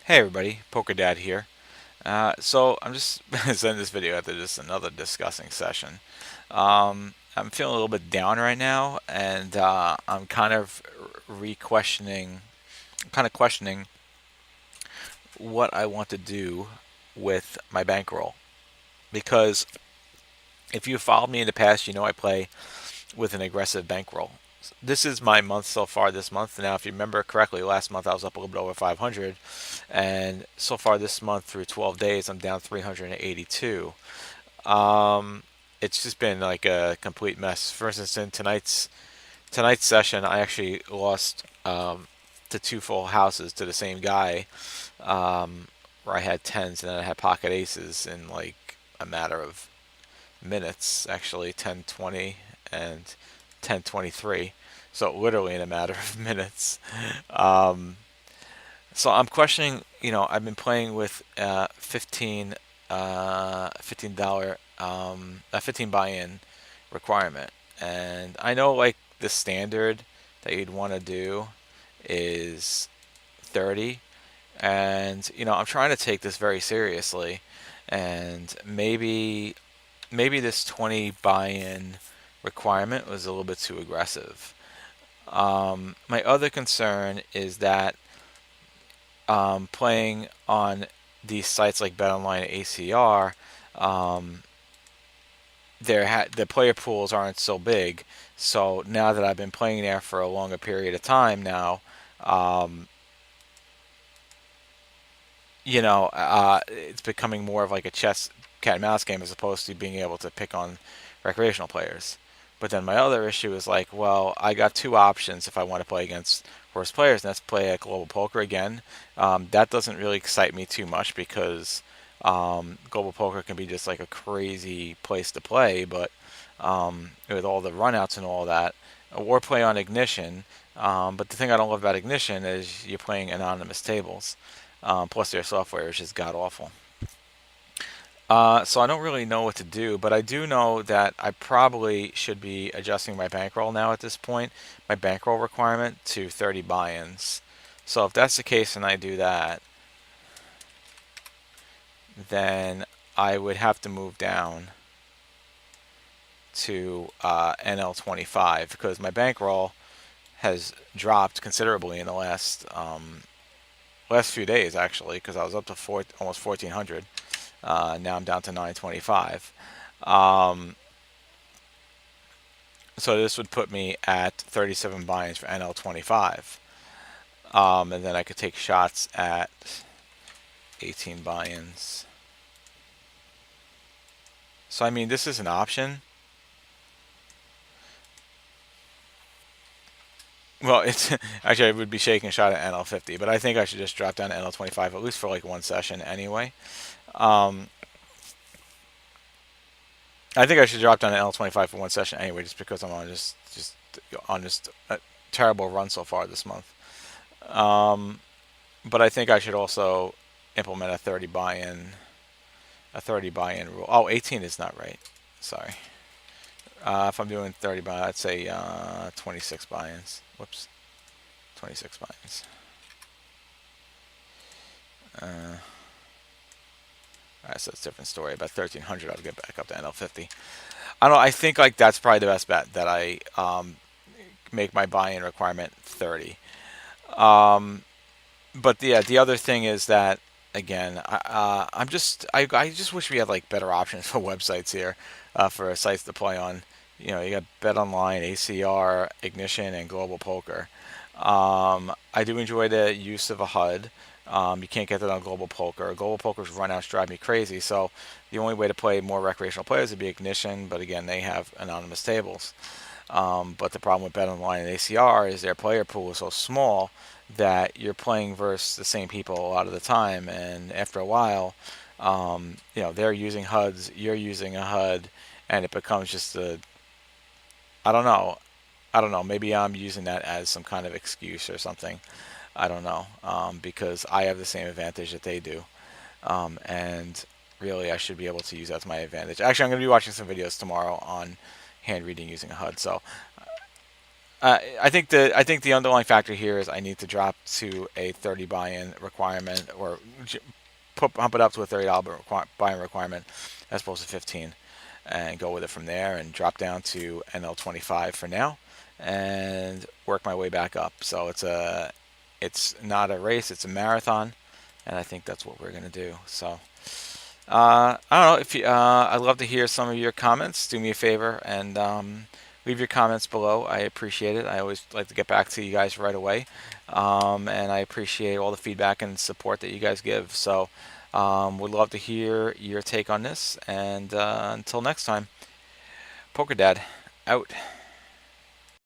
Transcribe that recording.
Hey everybody, Poker Dad here. So I'm just sending this video after just another discussing session. I'm feeling a little bit down right now, and I'm kind of re-questioning, questioning what I want to do with my bankroll. Because if you followed me in the past, you know I play with an aggressive bankroll. This is my month so far this month. Now, if you remember correctly, last month I was up a little bit over 500, and so far this month through 12 days, I'm down 382. It's just been like a complete mess. For instance, in tonight's session, I actually lost to two full houses to the same guy, where I had tens and then I had pocket aces in like a matter of minutes, actually 10:20 and 10:23. So literally in a matter of minutes. Um, so I'm questioning. I've been playing with 15 a 15 buy-in requirement, and I know like the standard that you'd want to do is 30, and I'm trying to take this very seriously, and maybe this 20 buy-in requirement was a little bit too aggressive. My other concern is that playing on these sites like BetOnline and ACR, um, the player pools aren't so big. So now that I've been playing there for a longer period of time now, um, it's becoming more of like a chess cat and mouse game as opposed to being able to pick on recreational players. But then my other issue is like, well, I got two options if I want to play against worse players, and that's play at global poker again. That doesn't really excite me too much because global poker can be just like a crazy place to play, but with all the runouts and all that, or play on Ignition. But the thing I don't love about Ignition is you're playing anonymous tables. Plus, their software is just god awful. So I don't really know what to do, but I do know that I probably should be adjusting my bankroll now at this point, my bankroll requirement to 30 buy-ins. So if that's the case and I do that, then I would have to move down to NL25 because my bankroll has dropped considerably in the last few days actually because I was up to almost 1400. Now I'm down to 925. Um, so this would put me at 37 buy-ins for NL25. And then I could take shots at 18 buy-ins. So I mean, this is an option. Well, it's actually I would be shaking a shot at NL50, but I think I should just drop down to NL25 at least for like one session anyway. Um, I think I should drop down to NL25 for one session anyway, just because I'm on just on just a terrible run so far this month. Um, but I think I should also implement a 30 buy-in rule. Oh, 18 is not right. Sorry. If I'm doing 30 buy, I'd say 26 buy-ins. Whoops, 26 buy-ins. Uh, Alright, so it's a different story. About 1300, I'll get back up to NL50. I don't know. I think like that's probably the best bet that I make my buy-in requirement 30. Um, but the other thing is that again, I just wish we had like better options for websites here, for sites to play on. You got Bet Online, ACR, Ignition, and Global Poker. I do enjoy the use of a HUD. You can't get that on Global Poker. Global Poker's runouts drive me crazy. So the only way to play more recreational players would be Ignition, but again, they have anonymous tables. But the problem with BetOnline and ACR is their player pool is so small that you're playing versus the same people a lot of the time, and after a while, they're using HUDs, you're using a HUD, and it becomes just a I don't know. I don't know. Maybe I'm using that as some kind of excuse or something. I don't know, because I have the same advantage that they do, and really I should be able to use that to my advantage. Actually, I'm going to be watching some videos tomorrow on hand reading using a HUD. So I think the underlying factor here is I need to drop to a 30 buy-in requirement, or pump it up to a $30 buy-in requirement as opposed to 15, and go with it from there, and drop down to NL25 for now, and work my way back up. So it's not a race, it's a marathon, and I think that's what we're gonna do. So I don't know if you. I'd love to hear some of your comments. Do me a favor and leave your comments below. I appreciate it. I always like to get back to you guys right away, and I appreciate all the feedback and support that you guys give. So, would love to hear your take on this. And until next time, Poker Dad out.